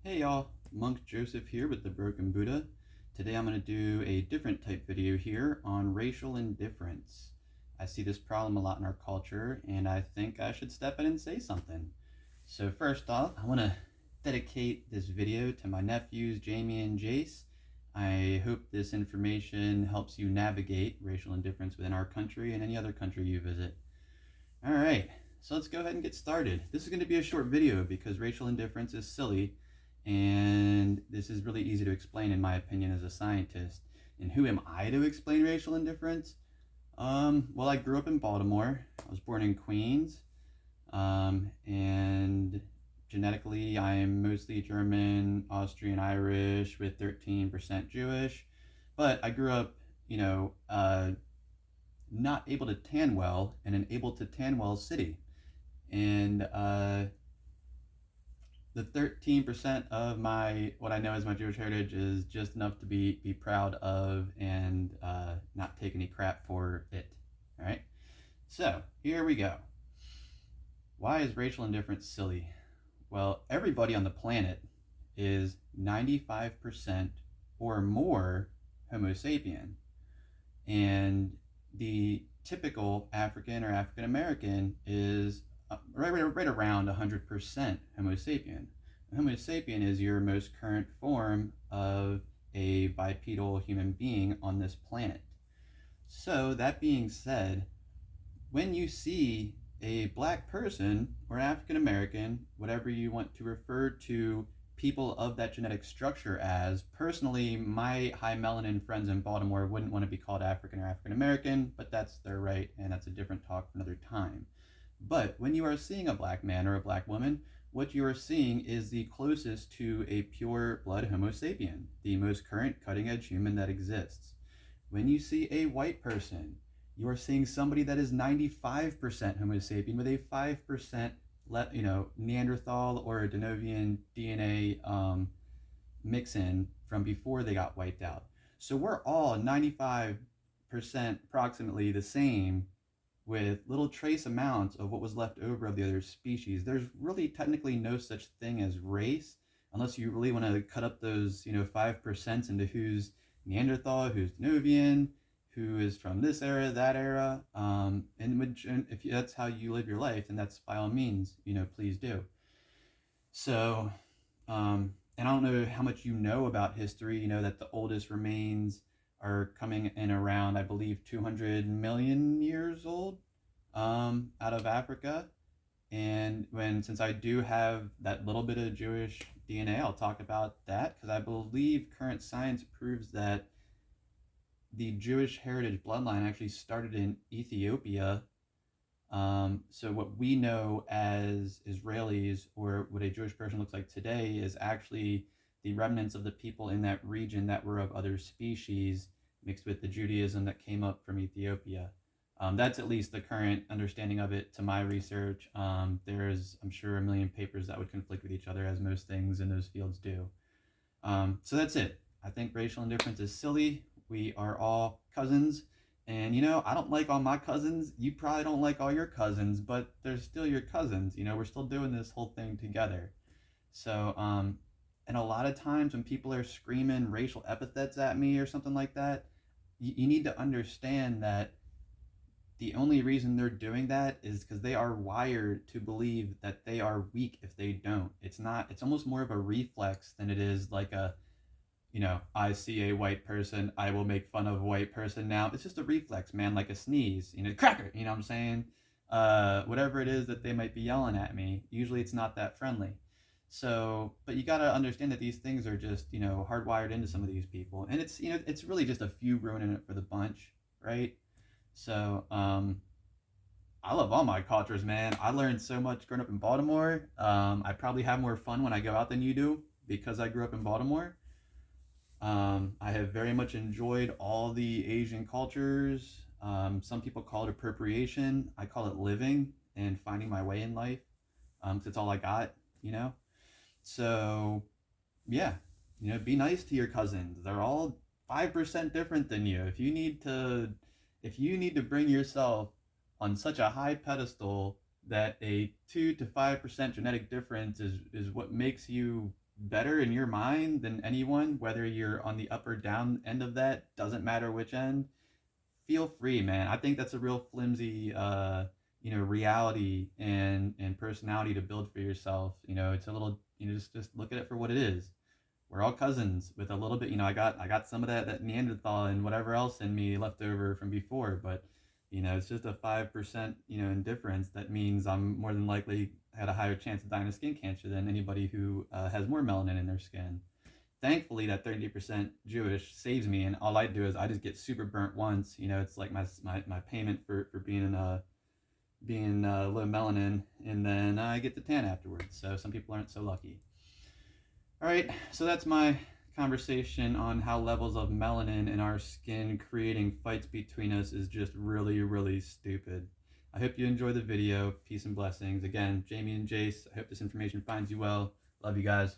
Hey y'all, Monk Joseph here with the Broken Buddha. Today I'm going to do a different type video here on racial indifference. I see this problem a lot in our culture and I think I should step in and say something. So first off, I want to dedicate this video to my nephews Jamie and Jace. I hope this information helps you navigate racial indifference within our country and any other country you visit. Alright, so let's go ahead and get started. This is going to be a short video because racial indifference is silly and this is really easy to explain in my opinion as a scientist. And who am I to explain racial indifference? Well, I grew up in Baltimore. I was born in Queens. And genetically, I am mostly German, Austrian, Irish with 13% Jewish. But I grew up, not able to tan well in an able to tan well city. And the 13% of what I know as my Jewish heritage is just enough to be proud of and not take any crap for it. All right. So here we go. Why is racial indifference silly? Well, everybody on the planet is 95% or more Homo sapien, and the typical African or African American is right around 100% Homo sapien. Homo sapien is your most current form of a bipedal human being on this planet. So that being said, when you see a black person or African American, whatever you want to refer to people of that genetic structure as, personally, my high melanin friends in Baltimore wouldn't want to be called African or African American, but that's their right, and that's a different talk for another time. But when you are seeing a black man or a black woman, what you are seeing is the closest to a pure blood Homo sapien, the most current cutting edge human that exists. When you see a white person, you are seeing somebody that is 95% Homo sapien with a 5% Neanderthal or a Denovian DNA mix-in from before they got wiped out. So we're all 95% approximately the same, with little trace amounts of what was left over of the other species. There's really technically no such thing as race, unless you really want to cut up those 5% into who's Neanderthal, who's Denovian, who is from this era, that era, and if that's how you live your life, then that's by all means, please do. So, and I don't know how much you know about history. You know that the oldest remains are coming in around, I believe, 200 million years old, out of Africa. And since I do have that little bit of Jewish DNA, I'll talk about that because I believe current science proves that the Jewish heritage bloodline actually started in Ethiopia. So what we know as Israelis, or what a Jewish person looks like today, is actually the remnants of the people in that region that were of other species mixed with the Judaism that came up from Ethiopia. That's at least the current understanding of it to my research. There's, I'm sure, a million papers that would conflict with each other, as most things in those fields do. So that's it. I think racial indifference is silly. We are all cousins. And, I don't like all my cousins. You probably don't like all your cousins, but they're still your cousins. We're still doing this whole thing together. So, and a lot of times when people are screaming racial epithets at me or something like that, you need to understand that the only reason they're doing that is because they are wired to believe that they are weak if they don't. It's almost more of a reflex than it is like I see a white person, I will make fun of a white person now. It's just a reflex, man, like a sneeze, cracker, you know what I'm saying? Whatever it is that they might be yelling at me, usually it's not that friendly. So, but you got to understand that these things are just, hardwired into some of these people. And it's really just a few ruining it for the bunch, right? So, I love all my cultures, man. I learned so much growing up in Baltimore. I probably have more fun when I go out than you do because I grew up in Baltimore. I have very much enjoyed all the Asian cultures. Some people call it appropriation. I call it living and finding my way in life. 'Cause it's all I got, you know? So, yeah, be nice to your cousins. They're all 5% different than you. If you need to bring yourself on such a high pedestal that a 2 to 5% genetic difference is what makes you better in your mind than anyone, whether you're on the up or down end of that, doesn't matter which end, feel free, man. I think that's a real flimsy, reality and personality to build for yourself. It's a little, just look at it for what it is. We're all cousins with a little bit, I got some of that Neanderthal and whatever else in me left over from before, but it's just a 5%, indifference. That means I'm more than likely had a higher chance of dying of skin cancer than anybody who has more melanin in their skin. Thankfully, that 30% Jewish saves me, and all I do is I just get super burnt once. It's like my payment for being low melanin, and then I get the tan afterwards. So some people aren't so lucky. All right, so that's my conversation on how levels of melanin in our skin creating fights between us is just really, really stupid. I hope you enjoy the video. Peace and blessings. Again, Jamie and Jace, I hope this information finds you well. Love you guys.